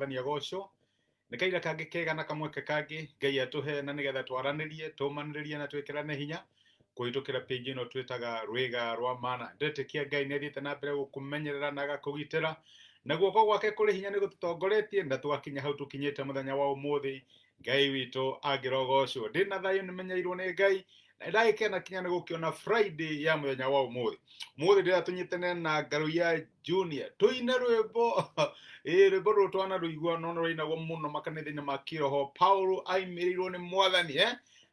mwathani agoco nä kaira kangä kega na kamweke kangä ngai atåhe na nä getha twaranä tåmanä na twä hinya kå hitå kä ra page ä no twätaga rwäga rwa mana ndetä kia ngai nä athiä te na mbere gå kå menyerera na agakå gitä ra na guoko gwake kå rä hinya nä gå tå tongoretie na twakinya hau tå kinyä te må thenya wa å må thä ngai witå angä rogocwo ndä na thayå nä menyeirwo nä ngai na ndagä kena kinya nä gå kä ona Friday ya må thenya wa å må thä ndä ratå nyitane na ngarå ya Junior tå ine rwä mbo rwä mbo rå twana rå igua no rå inagwo må no makanitha-inä ma kiroho Paulo aimä rä irwo nä mwathani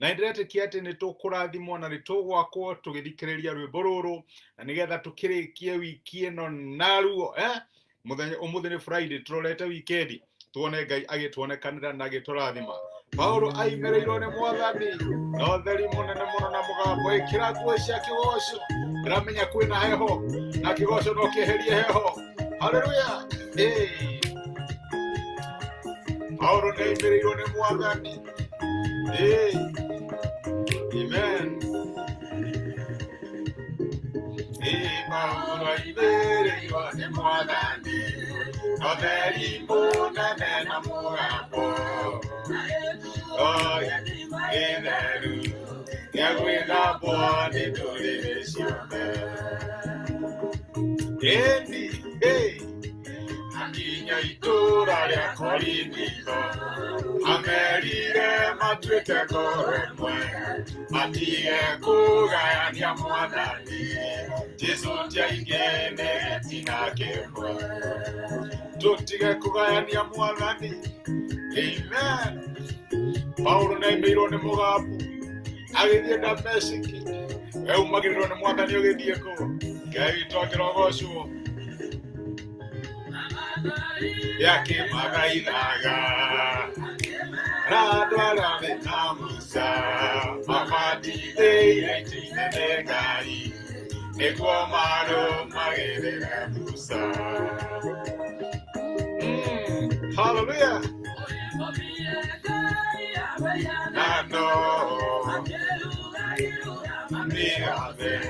na ndiretekia atä nä tå kå rathimwo na nä tå gwakwo tå gä thikä rä ria rwä mbo rå rå na nä getha tå kä rä kie wiki ä no naruo å må thä nä Friday tå rorete wikendi tuone ngai agä tuonekanä na agä tå rathima Paulo aimä rä irwo nä mwathani na å theri må nene må no na må gambo ä kä ra nguo cia kä goco ndä ramenya kwä na heho na kä goco no kä eherie heho haleluya Paulo nä aimä rä irwo nä mwathani amen Paulo aimä rä irwo nä mwathani na å theri må nene na må gambo Itheru ya gwitha mboni ndũrĩrĩ ciothe ĩndĩ akinya itũũra rĩa Korinitho amerire matuĩke ngoro ĩmwe matige kũgayania mwathani Jesũ tiaingĩne tina kĩmwe tũtige kũgayania mwathani amen Paulo nä aimä irwo nä må gambu agä thiä Dameski eumagä rä rwo nä mwathani å gä thiä kå ngai witå angä rogocwo yakä mathaithaga na andå arä a thä na musa mabatithä ire itinä nä ngai nä guo marå magä rä re musa hallelujah Nano Niade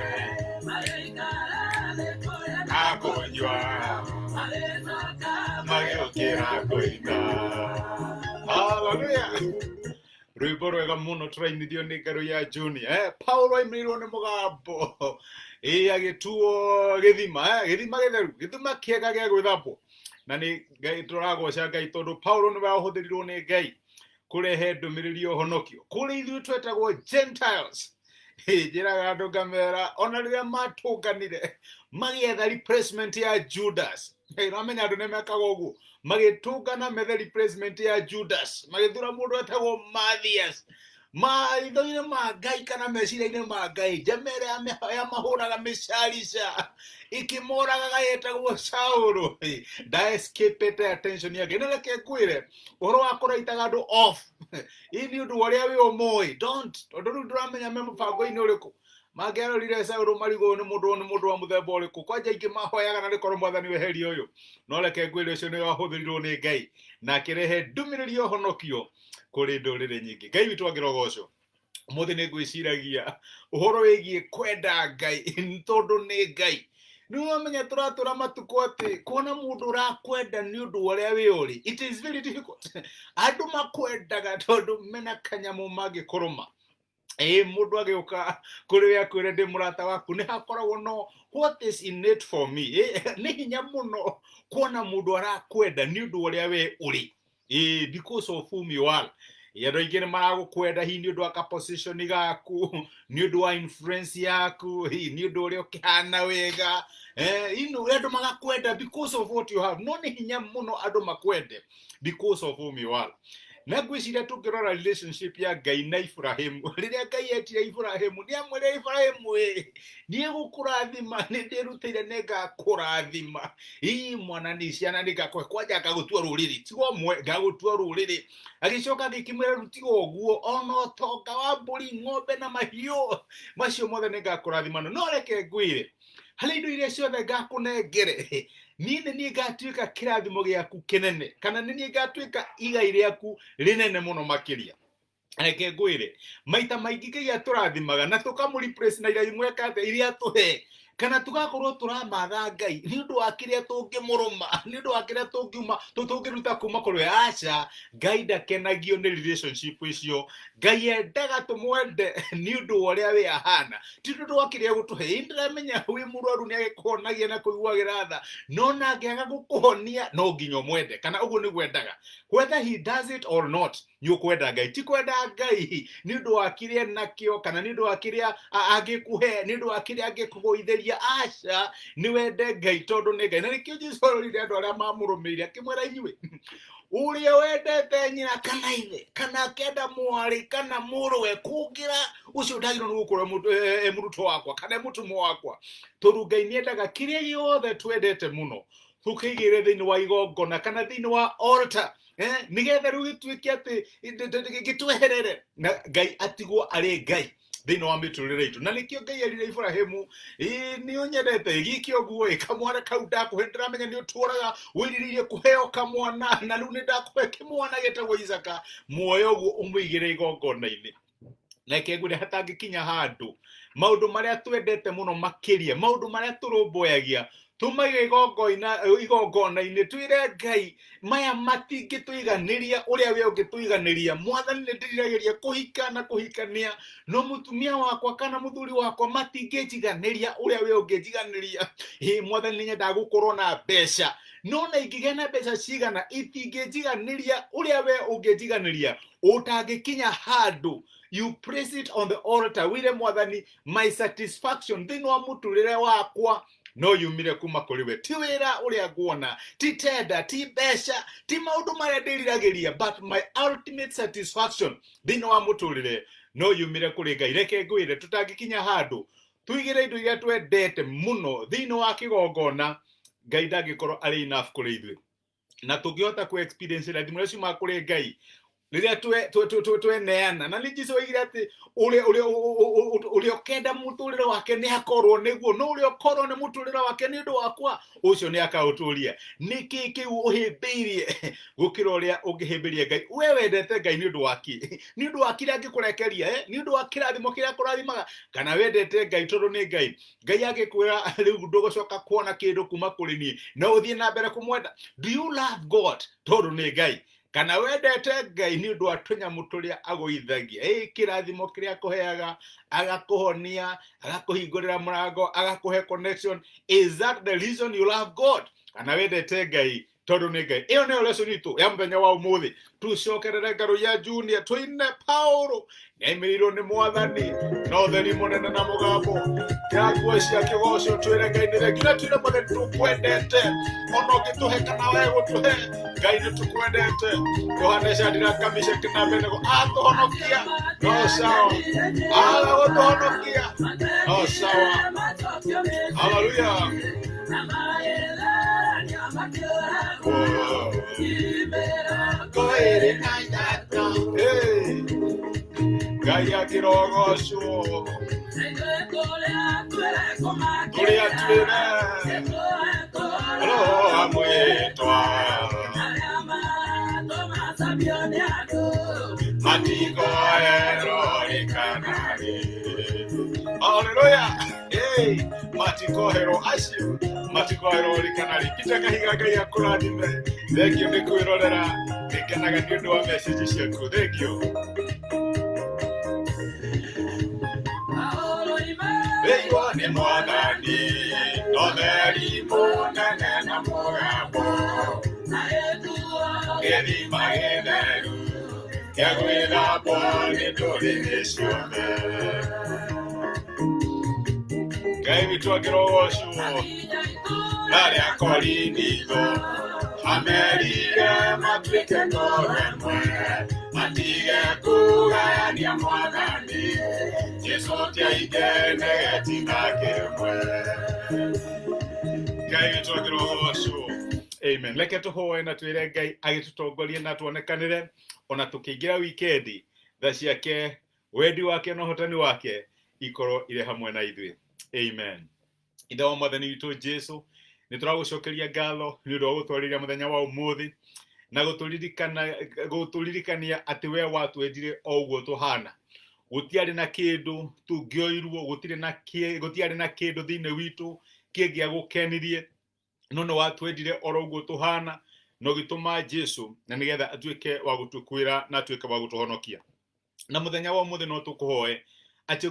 Akonywa Magokera koina Hallelujah Rwĩmbo rwega mũno tũrainithio nĩ ngarũ ya Junior Paulo aimĩrĩirwo nĩ mũgambo agĩtuo gĩthima gĩthima kĩega gĩa gwĩthambwo na nĩ ngai tũragoca ngai tondũ Paulo nĩwe wahũthĩrirwo nĩ ngai kurehe ndũmĩrĩri ũhonokio kũrĩ ithuĩ twetagwo Gentiles njĩraga andũ ngamera ona rĩrĩa matũnganire magĩetha replacement ya Judas ramenya andũ nĩ mekaga ũguo magĩtũngana methe replacement ya Judas magĩthura mũndũ etagwo Matthias maitho-inĩ ma ngai kana meciria-inĩ ma ngai njamere ya mahũraga mĩcarica ikĩmoragaga yetagwo Saũlũ ndaescapete attention yake nĩ reke ngwĩre ũhoro wa kũraitaga andũ off ini ũndũ ũrĩa wĩ ũmũĩ don't tondũ rĩu ndũramenya me mũbango-inĩ ũrĩkũ mangĩarorire Saũlũ marigwo nĩ mũndũ wa mũthemba ũrĩkũ kwanja ingĩ mahoyaga na rĩkorwo mwathani weherie ũyũ no reke ngwĩre ũcio nĩ wahũthĩrirwo nĩ ngai na akĩrehe ndũmĩrĩri ũhonokio kũrĩ ndũrĩrĩ nyingĩ ngai witũ angĩrogocwo mũthĩ nĩ ngwĩciragia ũhoro wĩgiĩ kwenda ngai tondũ nĩ ngai nĩwamenya tũratũra matukũ atĩ kuona mũndũ ũrakwenda nĩ ũndũ ũrĩa wĩ ũrĩ it is very difficult andũ makwendaga tondũ mena kanyamũ mangĩkũrũma mũndũ agĩũka kũrĩ we akwĩre ndĩ mũrata waku nĩ hakoragwo no what is in it for me nĩ hinya mũno kuona mũndũ arakwenda nĩ ũndũ ũrĩa we ũrĩ because of whom you are andũ aingĩ nĩ maragũkwenda hihi nĩ ũndũ wa position gaku nĩ ũndũ wa influence yaku nĩ ũndũ ũrĩa ũkĩhana wega andũ magakwenda because of what you have no nĩ hinya mũno andũ makwende because of whom you are na ngwĩciria tũngĩrora relationship ya Ngai na Ibrahimu rĩrĩa Ngai etire Ibrahimu nĩ amwĩrire Ibrahimu niĩ gũkũrathima nĩ ndĩrutĩire nĩ ngakũrathima mwana nĩ ciana nĩ ngakũhe kwanja ngagũtua rũrĩrĩ tigo mwe ngagũtua rũrĩrĩ agĩcoka agĩkĩmwĩra rutiga ũguo ona ũtonga wa mbũri ng'ombe na mahiũ macio mothe nĩ ngakũrathima no reke ngwĩre harĩ indo iria ciothe ngakũnengere niĩ ngatuĩka kĩrathimo gĩaku kĩnene kana niĩ ngatuĩka igai rĩaku rĩnene mũno makĩria reke ngwĩre maita maingĩ Ngai atũrathimaga na tũkamũreplace na iria imwe kate iria tũhe kana tugakorwo turamatha Ngai ni undu wa kiria tungimuruma ni undu wa kiria tungiuma tungiruta kuma kuri aca. Ngai ndakenagio ni relationship icio. Ngai endaga tumwende ni undu wa uria we ahana, ti undu wa kiria gutuhe. Ndiramenya wi murwaru ni agikuhonagia na kuiguagira tha, no na angiaga gukuhonia no nginya mwende, kana uguo ni gwendaga. Whether he does it or not, ni ukwenda Ngai. Ti kwenda Ngai ni undu wa kiria nakio, kana ni undu wa kiria agikuhe, ni undu wa kiria agikugoitheria. Aca, ni wende Ngai tondu ni Ngai. Na nikio Jesu arorire andu aria mamurumiire akimwira inyui uria wendete nyina kana ithe kana kenda mwari kana muruwe kugira ucio ndagirwo ni gukorwo murutwo wakwa kana mutumwa wakwa. Tondu Ngai niendaga kiria giothe twendete muno tukigire thiini wa igongona kana thiini wa altar, nigetha riu gituike ati gitweherere na Ngai atigwo ari Ngai thiini wa miturire itu. Na nikio Ngai erire Ibrahimu, ni unyendete gikio guo kamwana kau ndakuhe, ndiramenya ni uturaga wiriririe kuheo kamwana, na riu ni ndakuhe kimwana getagwo Isaka, muoyo guo umuigire igongona-ini. Nake ngure hatangikinya handu maundu maria twendete muno makiria, maundu maria turumboyagia tumaige igongona-ini, twire Ngai maya matingituiganiria uria we ungituiganiria. Mwathani ni ndiriragiria kuhika na kuhikania, no mutumia wakwa kana muthuri wakwa matingijiganiria uria we ungijiganiria. Mwathani nyendaga gukorwo na mbeca, no na ingigĩa na mbeca cigana itingijiganiria uria we ungijiganiria. Utangikinya handu you place it on the altar, wire Mwathani my satisfaction thiini wa muturire wakwa no yumire kuma kuri we. Ti wira uria nguona, ti tenda, ti mbeca, ti maundu maria ndiriragiria, but my ultimate satisfaction thiini wa muturire no yumire kuri Ngai. Reke ngwire tutangikinya handu tuigire indo iria twendete muno thiini wa kigongona, Ngai ndangikorwo ari enough kuri ithuĩ. Na tungihota ku experience ira thimũ icio makuri Ngai riria tweneana. Na ni Jesu oigire ati uria ukenda muturire wake ni akorwo niguo, no uria ukorwo ni muturire wake ni undu wakwa ucio ni akauturia. Niki kiu uhimbirie gukira uria ungihimbirie Ngai? We wendete Ngai ni undu waki, ni undu waki ria ngikurekeria, ni undu wa kirathimo kiria kurathimaga, kana wendete Ngai tondu ni Ngai? Ngai agikwira riu ndugucoka kuona kindu kuma kuri ni na uthie na mbere kumwenda? Do you love God tondu ni Ngai, kana wendete Ngai ni undu wa tunyamu turia aguithagia? Kirathimo kiria akuheaga, agakuhonia, agakuhingurira murango, agakuhe connection. Is that the reason you love God? Kana wendete Ngai tondu ni Ngai? Iyo niyo lesson itu ya muthenya wa umuthi. Tucokerere ngaru ya Junior twine Paulo nyaimirirwo ni Mwathani na utheri munene na mugambo. Kiraguo cia kigoco twire Ngai ni regina, twire Mwathani tukwendete, ona ungituhe kana we gutuhe Ngai ni tukwendete. Yohana Shadira kamisha kinabenego atuhonokia no sawa, gutuhonokia no sawa. Hallelujah. Ngai akirogocwo turia twire roho amwitwa matikohero ikanari. Hallelujah. Matikohero acio matikohero ikanari. Kitakahiga Ngai akurathime. Thank you ni kwirorera, nikenaga ni undu wa message ciaku. Thank you. Wewe ni Mwathani utheri munene na mugambo, githima githeru kia gwithambwo ni ndũrĩrĩ ciothe. Ngai witũ akĩrogocwo arĩa akorinitho amerire matuĩke ngoro ĩmwe, matige kũgayania Mwathani Jesũ tiaingene gĩtina kĩmwe. Ngai witũ akĩrogocwo. Amen. Reke tũhoe na twĩre Ngai agĩtũtongorie na tuonekanĩre ona tũkĩingĩra wikendi, tha ciake, wendi wake na ũhotani wake ikorwo irĩ hamwe na ithuĩ. Amen. Ithe wa Mwathani witũ Jesũ, nĩ tũragũcokeria ngatho nĩ ũndũ wa gũtwarĩria mũthenya wa ũmũthĩ na gũtũririkania atĩ we watwendire o ũguo tũhana. gutiarĩ na kĩndũ tũngĩoirwo, gũtiarĩ na kĩndũ thĩinĩ witũ kĩngĩagũkenirie, no nĩ watwendire oro ũguo tũhana na ũgĩtũma Jesu na nĩgetha atuĩke wa gũtũkwĩra na atuĩke wa gũtũhonokia. Na mũthenya wa ũmũthĩ no tũkũhoe atĩ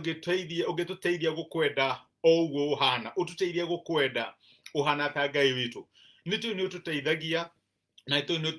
ũngĩtũteithia gũkwenda o ũguo ũhana, ũtũteithie gũkwenda ũhana ta Ngai witũ. Nĩ tũĩ nĩ ũtũteithagia na nĩ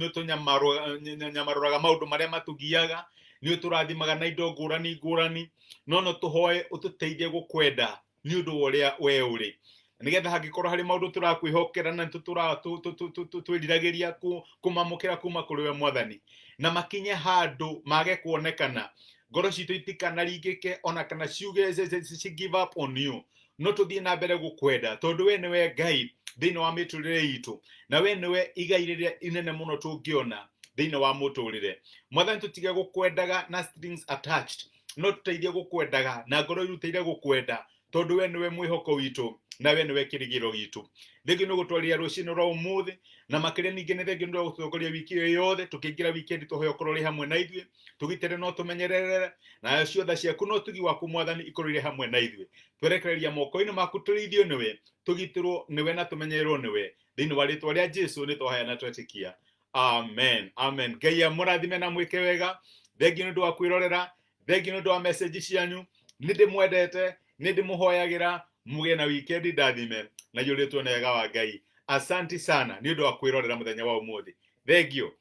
ũtũnyamarũraga maũndũ marĩa matũgiaga, nĩ ũtũrathimaga na indo ngũrani ngũrani, no tũhoe ũtũteithie gũkwenda nĩ ũndũ wa ũrĩa we ũrĩ, nĩgetha hangĩkorwo harĩ maũndũ tũrakwĩhokera na twĩriragĩria kũmamũkĩra kuma kũrĩ we Mwathani, na makinye handũ mage kuonekana, ngoro citũ itikanaringĩke ona kana ciuge ci give up on you, no tũthiĩ na mbere gũkwenda tondũ we nĩwe Ngai thĩinĩ wa mĩtũrĩre itũ, na we nĩwe igai rĩrĩa inene mũno tũngĩona thĩinĩ wa mũtũrĩre. Mwathani tũtige gũkwendaga na strings attached, no tũteithie gũkwendaga na ngoro irutĩire gũkwenda tondũ we nĩwe mwĩhoko witũ na we nĩwe kĩrĩgĩro gitũ. Thengio nĩ gũtwarĩra rũciinĩ rwa ũmũthĩ, na makĩria ningĩ nĩ thengio nĩ gũtongoria wiki ĩyo yothe, tũkĩingĩra wikendi tũhoe ũkorwo ũrĩ hamwe na ithuĩ, tũgitĩre no tũmenyerere, na ciothe ciaku no ũtugi waku Mwathani ikorwo irĩ hamwe na ithuĩ. Twerekereria moko-inĩ maku, tũrĩithio nĩwe, tũgitĩrwo nĩwe na tũmenyererwo nĩwe, thĩinĩ wa rĩtwa rĩa Jesu nĩ twahaya na twetĩkia, amen, amen. Ngai amũrathime na mwĩke wega. Thengio nĩ ũndũ wa kwĩrorera, thengio nĩ ũndũ wa message cianyu, nĩ ndĩmwendete, nĩ ndĩmũhoyagĩra, mũgĩe na wikendi ndathime na iyũrĩtwo nĩ wega wa Ngai. Asanti sana nĩ ũndũ wa kwĩrorera mũthenya wa ũmũthĩ. Thengio.